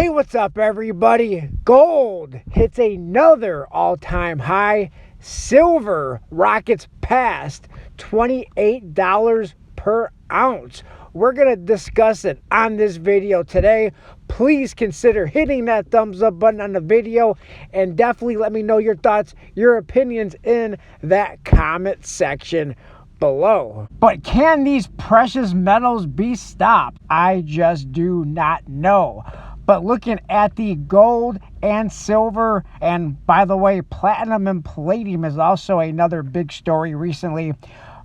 Hey, what's up, everybody? Gold hits another all-time high. Silver rockets past $28 per ounce. We're going to discuss it on this video today. Please consider hitting that thumbs up button on the video and definitely let me know your thoughts, your opinions in that comment section below. But can these precious metals be stopped? I just do not know. But looking at the gold and silver, and by the way, platinum and palladium is also another big story recently.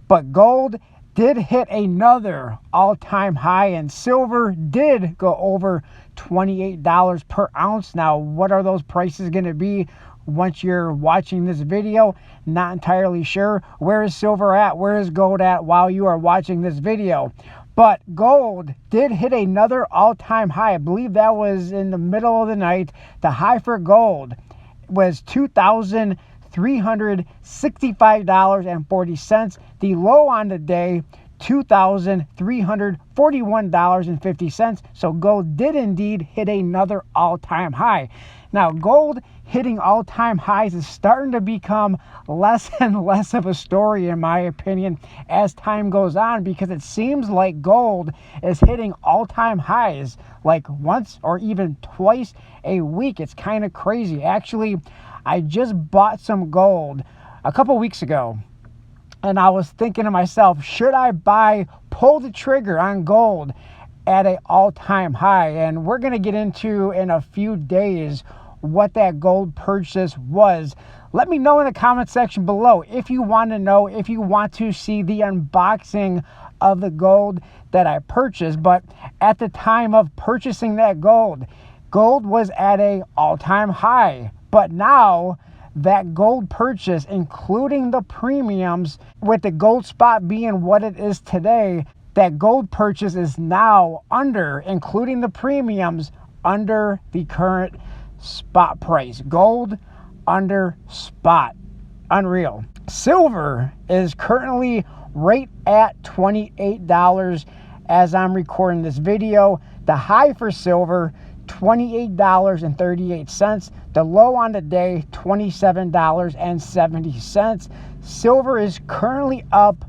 But gold did hit another all-time high, and silver did go over $28 per ounce. Now, what are those prices going to be once you're watching this video? Not entirely sure. Where is silver at? Where is gold at while you are watching this video? But gold did hit another all-time high. I believe that was in the middle of the night. The high for gold was $2,365.40. The low on the day, $2,341.50. So gold did indeed hit another all-time high. Now, gold hitting all-time highs is starting to become less and less of a story, in my opinion, as time goes on, because it seems like gold is hitting all-time highs like once or even twice a week. It's kind of crazy. Actually, I just bought some gold a couple weeks ago, and I was thinking to myself, should I pull the trigger on gold at an all-time high? And we're going to get into in a few days what that gold purchase was. Let me know in the comment section below if you want to know, if you want to see the unboxing of the gold that I purchased. But at the time of purchasing that gold was at an all-time high. But now that gold purchase, including the premiums, with the gold spot being what it is today, that gold purchase is now under, including the premiums, under the current spot price. Gold under spot. Unreal. Silver is currently right at $28 as I'm recording this video. The high for silver, $28.38. The low on the day, $27.70. Silver is currently up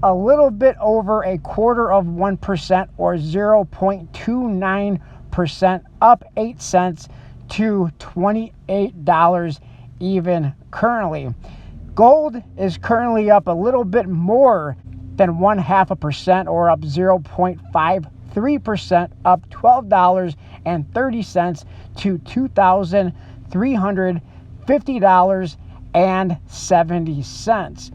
a little bit over 0.25% or 0.29%, up 8 cents to $28 even currently. Gold is currently up a little bit more than 0.5% or up 0.53%, up $12.30 to $2,350.70.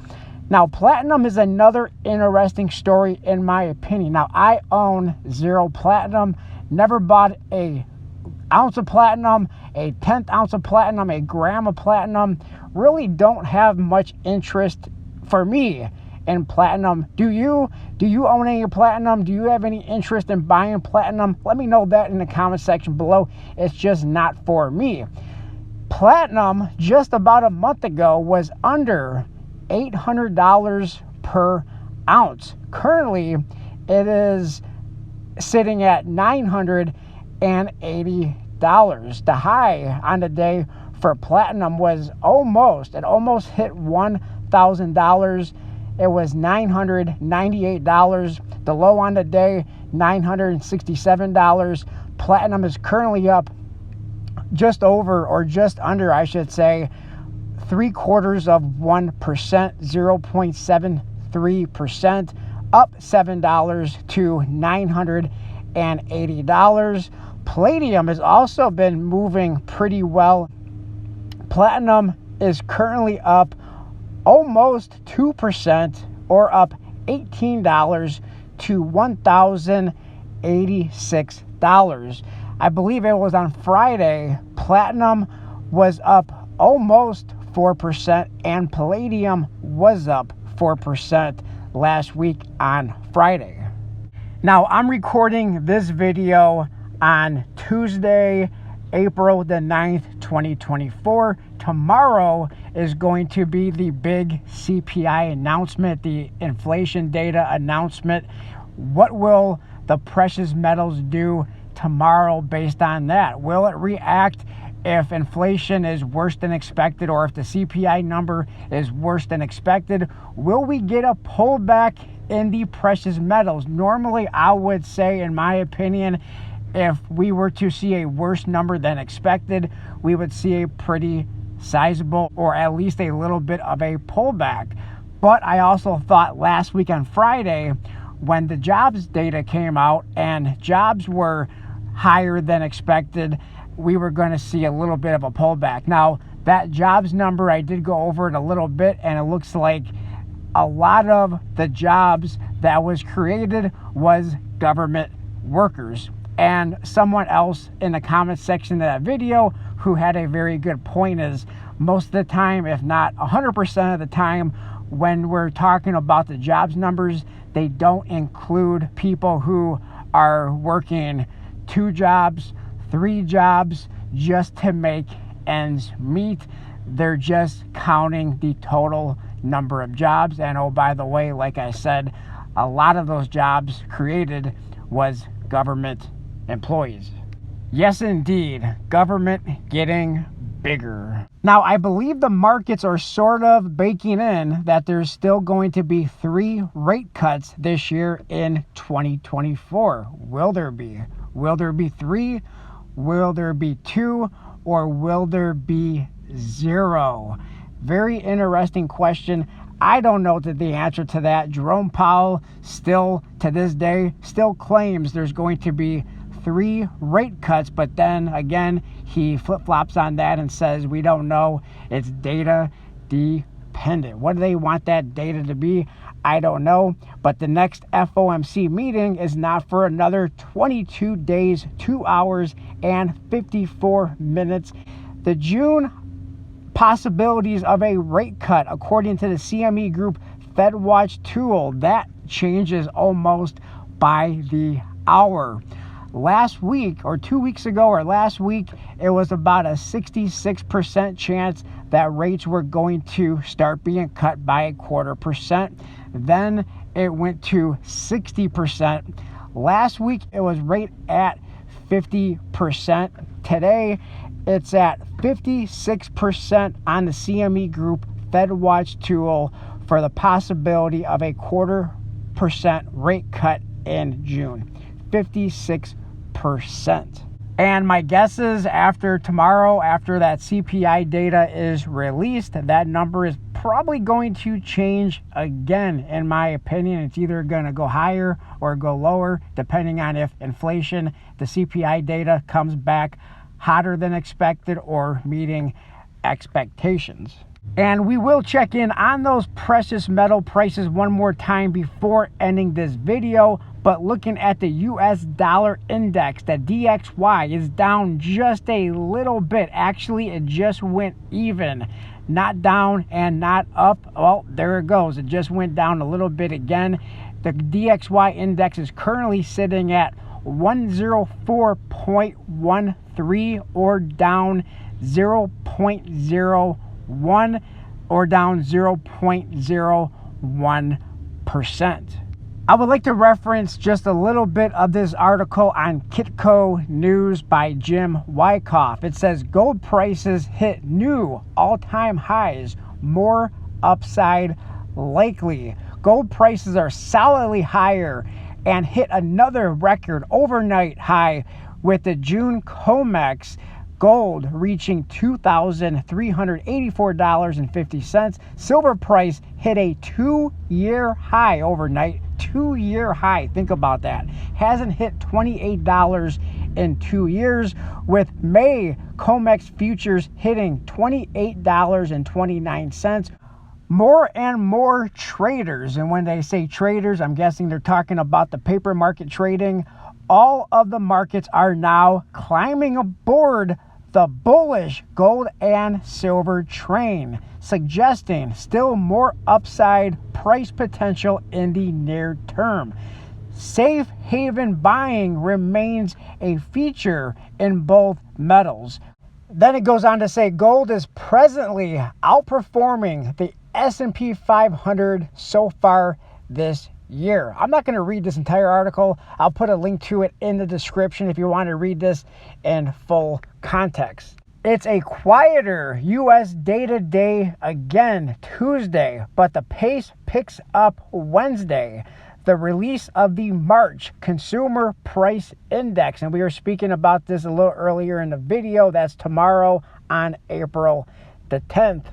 Now, platinum is another interesting story in my opinion. Now, I own 0 platinum, never bought a ounce of platinum, a 10th ounce of platinum, a gram of platinum. Really don't have much interest for me in platinum. Do you own any platinum? Do you have any interest in buying platinum? Let me know that in the comment section below. It's just not for me. Platinum just about a month ago was under $800 per ounce. Currently, it is sitting at $980. The high on the day for platinum was almost hit $1,000. It was $998. The low on the day, $967. Platinum is currently up just over, or just under, I should say, 0.75%, 0.73%, up $7 to $980. Palladium has also been moving pretty well. Platinum is currently up almost 2%, or up $18 to $1,086. I believe it was on Friday, platinum was up almost 4%, and palladium was up 4% last week on Friday. Now, I'm recording this video on Tuesday, April the 9th, 2024. Tomorrow is going to be the big CPI announcement, the inflation data announcement. What will the precious metals do tomorrow based on that? Will it react if inflation is worse than expected, or if the CPI number is worse than expected? Will we get a pullback in the precious metals? Normally, I would say, in my opinion, if we were to see a worse number than expected, we would see a pretty sizable, or at least a little bit of a pullback. But I also thought last week on Friday, when the jobs data came out and jobs were higher than expected, we were going to see a little bit of a pullback. Now, that jobs number, I did go over it a little bit, and it looks like a lot of the jobs that was created was government workers. And someone else in the comment section of that video who had a very good point is, most of the time, if not 100% of the time, when we're talking about the jobs numbers, they don't include people who are working 2 jobs, 3 jobs just to make ends meet. They're just counting the total number of jobs. And oh, by the way, like I said, a lot of those jobs created was government employees. Yes, indeed, government getting bigger. Now, I believe the markets are sort of baking in that there's still going to be 3 rate cuts this year in 2024. Will there be? Will there be 3? Will there be 2? Or will there be 0? Very interesting question. I don't know the answer to that. Jerome Powell still, to this day, still claims there's going to be 3 rate cuts, but then again, he flip-flops on that and says, we don't know. It's data dependent. What do they want that data to be? I don't know. But the next FOMC meeting is not for another 22 days, 2 hours, and 54 minutes. The June possibilities of a rate cut, according to the CME Group FedWatch tool, that changes almost by the hour. Last week, or 2 weeks ago, or last week, it was about a 66% chance that rates were going to start being cut by 0.25%. Then it went to 60%. Last week, it was right at 50%. Today, it's at 56% on the CME Group FedWatch tool for the possibility of a 0.25% rate cut in June. 56%. And my guess is after tomorrow, after that CPI data is released, that number is probably going to change again. In my opinion, it's either going to go higher or go lower, depending on if inflation, the CPI data, comes back hotter than expected or meeting expectations. And we will check in on those precious metal prices one more time before ending this video. But looking at the US dollar index, the DXY is down just a little bit. Actually, it just went even. Not down and not up. Well, there it goes. It just went down a little bit again. The DXY index is currently sitting at 104.13, or down 0.01, or down 0.01%. I would like to reference just a little bit of this article on Kitco News by Jim Wyckoff. It says gold prices hit new all-time highs, more upside likely. Gold prices are solidly higher and hit another record overnight high, with the June COMEX gold reaching $2,384.50. Silver price hit a 2-year high overnight. 2-year high. Think about that. Hasn't hit $28 in 2 years, with May COMEX futures hitting $28.29. More and more traders, and when they say traders, I'm guessing they're talking about the paper market trading. All of the markets are now climbing aboard the bullish gold and silver train, suggesting still more upside price potential in the near term. Safe haven buying remains a feature in both metals. Then it goes on to say gold is presently outperforming the S&P 500 so far this year. I'm not going to read this entire article. I'll put a link to it in the description if you want to read this in full context. It's a quieter U.S. data day again Tuesday, but the pace picks up Wednesday. The release of the March Consumer Price Index, and we were speaking about this a little earlier in the video. That's tomorrow on April the 10th.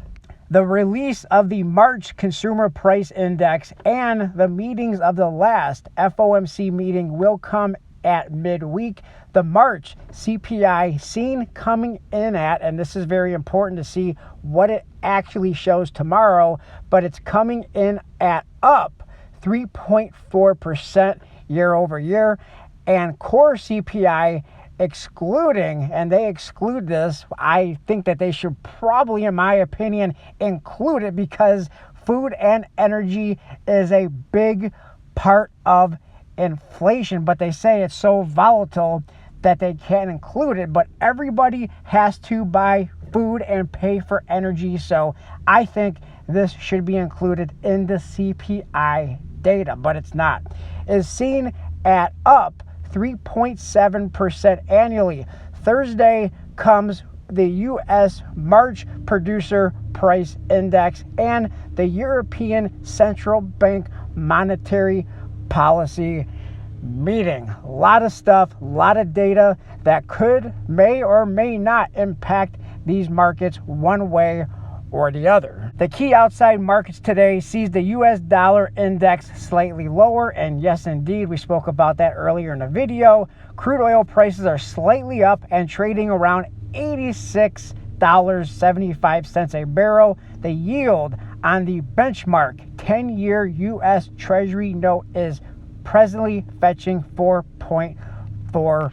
The release of the March Consumer Price Index and the meetings of the last FOMC meeting will come at midweek. The March CPI seen coming in at, and this is very important to see what it actually shows tomorrow, but it's coming in at up 3.4% year over year, and core CPI excluding, and they exclude this, I think that they should probably, in my opinion, include it because food and energy is a big part of inflation, but they say it's so volatile that they can't include it, but everybody has to buy food and pay for energy, so I think this should be included in the CPI data, but it's not. Is seen at up 3.7% annually. Thursday comes the U.S. March Producer Price Index and the European Central Bank Monetary Policy meeting. A lot of stuff, a lot of data that may or may not impact these markets one way or the other. The key outside markets today sees the US dollar index slightly lower, and yes indeed, we spoke about that earlier in the video. Crude oil prices are slightly up and trading around $86.75 a barrel. The yield on the benchmark 10-year US Treasury note is presently fetching 4.4%.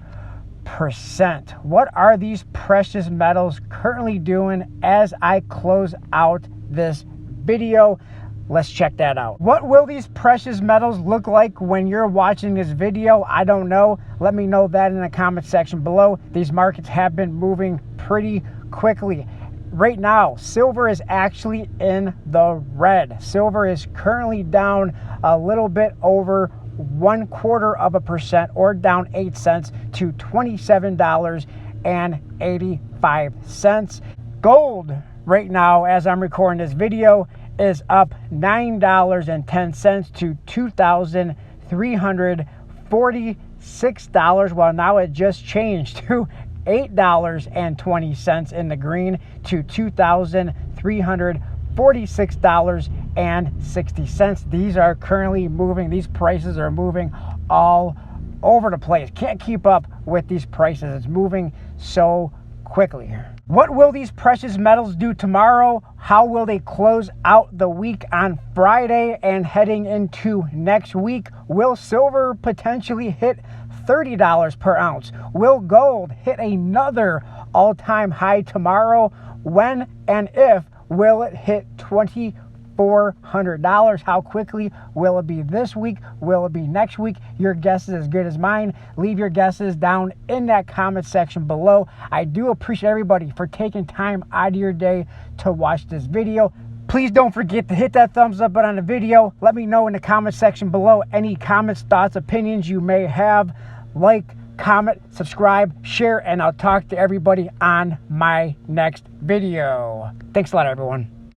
What are these precious metals currently doing as I close out this video? Let's check that out. What will these precious metals look like when you're watching this video? I don't know. Let me know that in the comment section below. These markets have been moving pretty quickly. Right now, silver is actually in the red. Silver is currently down a little bit over 0.25%, or down 8 cents to $27.85. Gold right now, as I'm recording this video, is up $9.10 to $2,346. Well, now it just changed to $8.20 in the green to $2,346.60. These are currently moving. These prices are moving all over the place. Can't keep up with these prices. It's moving so quickly. What will these precious metals do tomorrow? How will they close out the week on Friday and heading into next week? Will silver potentially hit $30 per ounce? Will gold hit another all-time high tomorrow? When and if will it hit $2,400? How quickly will it be this week? Will it be next week? Your guess is as good as mine. Leave your guesses down in that comment section below. I do appreciate everybody for taking time out of your day to watch this video. Please don't forget to hit that thumbs up button on the video. Let me know in the comment section below any comments, thoughts, opinions you may have. Like, comment, subscribe, share, and I'll talk to everybody on my next video. Thanks a lot, everyone.